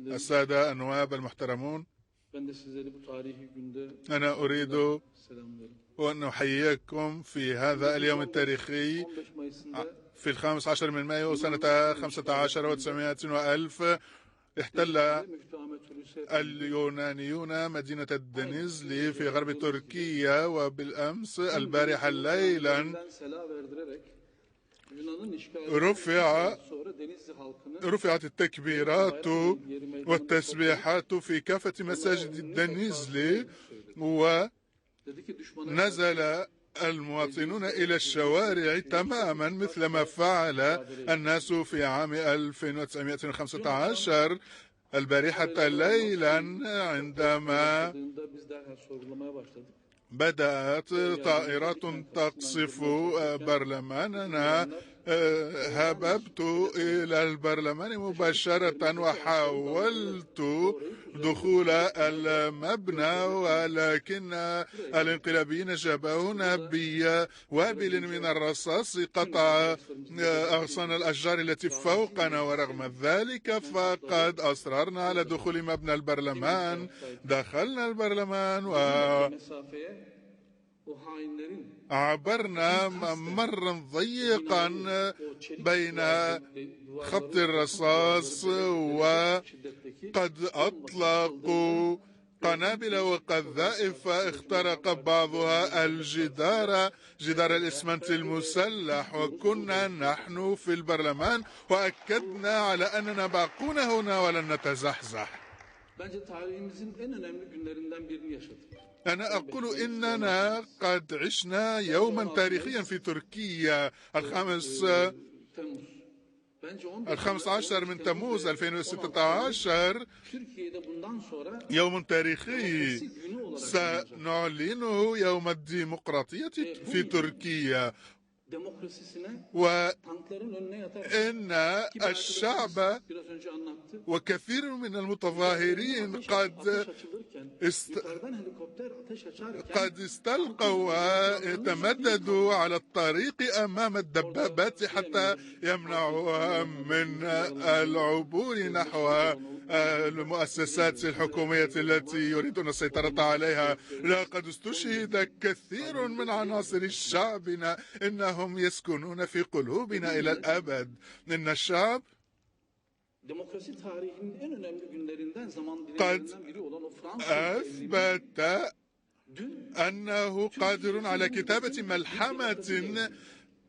السادة النواب المحترمون، أنا أريد أن أحييكم في هذا اليوم التاريخي في 15 من مايو سنة 15 و900 وألف. احتل اليونانيون مدينة الدنيزلي في غرب تركيا، وبالأمس البارحة ليلا رفعت التكبيرات والتسبيحات في كافة مساجد الدنيزلي، ونزل المواطنون إلى الشوارع تماما مثل ما فعل الناس في عام 1915 البارحة ليلا، عندما بدأت طائرات تقصف برلماننا. هببت إلى البرلمان مباشرة وحاولت دخول المبنى، ولكن الانقلابيين جابونا بوابل من الرصاص قطع أغصان الأشجار التي فوقنا، ورغم ذلك فقد أصررنا على دخول مبنى البرلمان. دخلنا البرلمان عبرنا ممرا ضيقا بين خط الرصاص، وقد أطلقوا قنابل وقذائف اخترق بعضها جدار الإسمنت المسلح، وكنا نحن في البرلمان وأكدنا على أننا باقون هنا ولن نتزحزح. أنا أقول إننا قد عشنا يوما تاريخيا في تركيا. 15 من تموز 2016 يوم تاريخي سنعلنه يوم الديمقراطية في تركيا، وإن الشعب وكثير من المتظاهرين قد استلقوا وتمددوا على الطريق أمام الدبابات حتى يمنعوها من العبور نحو المؤسسات الحكومية التي يريدون السيطرة عليها. لقد استشهد كثير من عناصر شعبنا، إنهم يسكنون في قلوبنا إلى الأبد. إن الشعب قد أثبت أنه قادر على كتابة ملحمة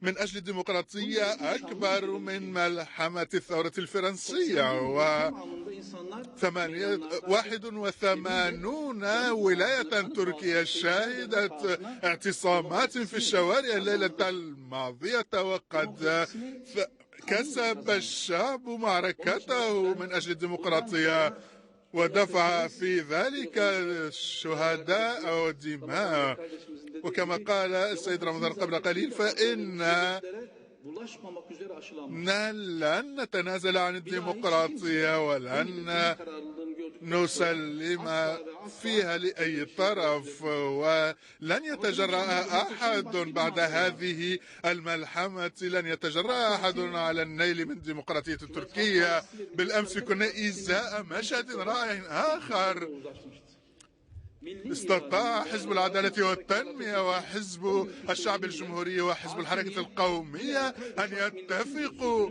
من أجل الديمقراطية أكبر من ملحمة الثورة الفرنسية. 81 ولاية تركيا شهدت اعتصامات في الشوارع الليلة الماضية، وقد كسب الشعب معركته من أجل الديمقراطية ودفع في ذلك الشهداء ودماء. وكما قال السيد رمضان قبل قليل، فإن لن نتنازل عن الديمقراطية ولن نسلم فيها لأي طرف، ولن يتجرأ أحد بعد هذه الملحمة، لن يتجرأ أحد على النيل من ديمقراطية تركيا. بالأمس كنا إزاء مشهد رائع آخر. استطاع حزب العدالة والتنمية وحزب الشعب الجمهوري وحزب الحركة القومية أن يتفقوا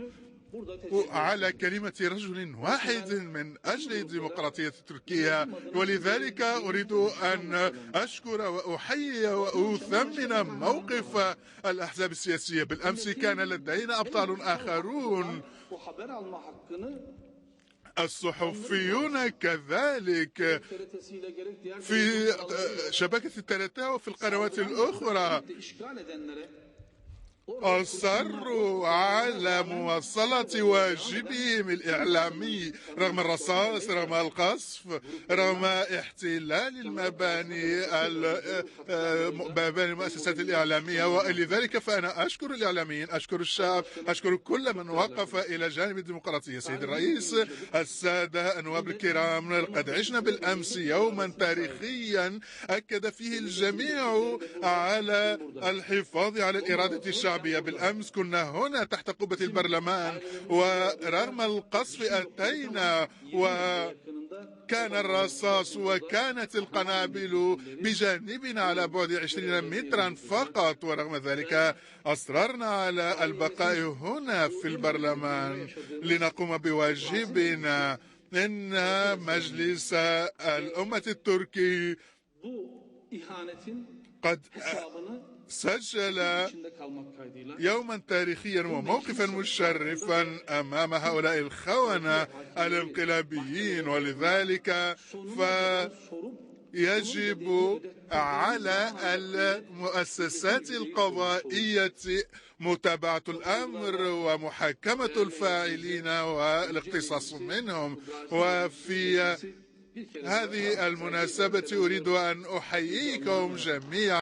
على كلمة رجل واحد من أجل ديمقراطية تركيا. ولذلك أريد أن أشكر وأحيي وأثمن موقف الأحزاب السياسية. بالأمس كان لدينا أبطال آخرون، الصحفيون كذلك في شبكة التلاتة وفي القنوات الأخرى أصروا على مواصلة واجبهم الإعلامي رغم الرصاص، رغم القصف، رغم احتلال المباني المؤسسات الإعلامية. ولذلك فأنا أشكر الإعلاميين، أشكر الشعب، أشكر كل من وقف إلى جانب الديمقراطية. سيد الرئيس، السادة النواب الكرام، لقد عشنا بالأمس يوما تاريخيا أكد فيه الجميع على الحفاظ على الإرادة الشعبية الشعبية. بالأمس كنا هنا تحت قبة البرلمان، ورغم القصف أتينا وكان الرصاص وكانت القنابل بجانبنا على بعد 20 مترا فقط، ورغم ذلك أصررنا على البقاء هنا في البرلمان لنقوم بواجبنا. إن مجلس الأمة التركي قد سجل يوما تاريخيا وموقفا مشرفا أمام هؤلاء الخونة الانقلابيين، ولذلك يجب على المؤسسات القضائية متابعة الأمر ومحاكمة الفاعلين والاقتصاص منهم. وفي هذه المناسبة أريد أن أحييكم جميعا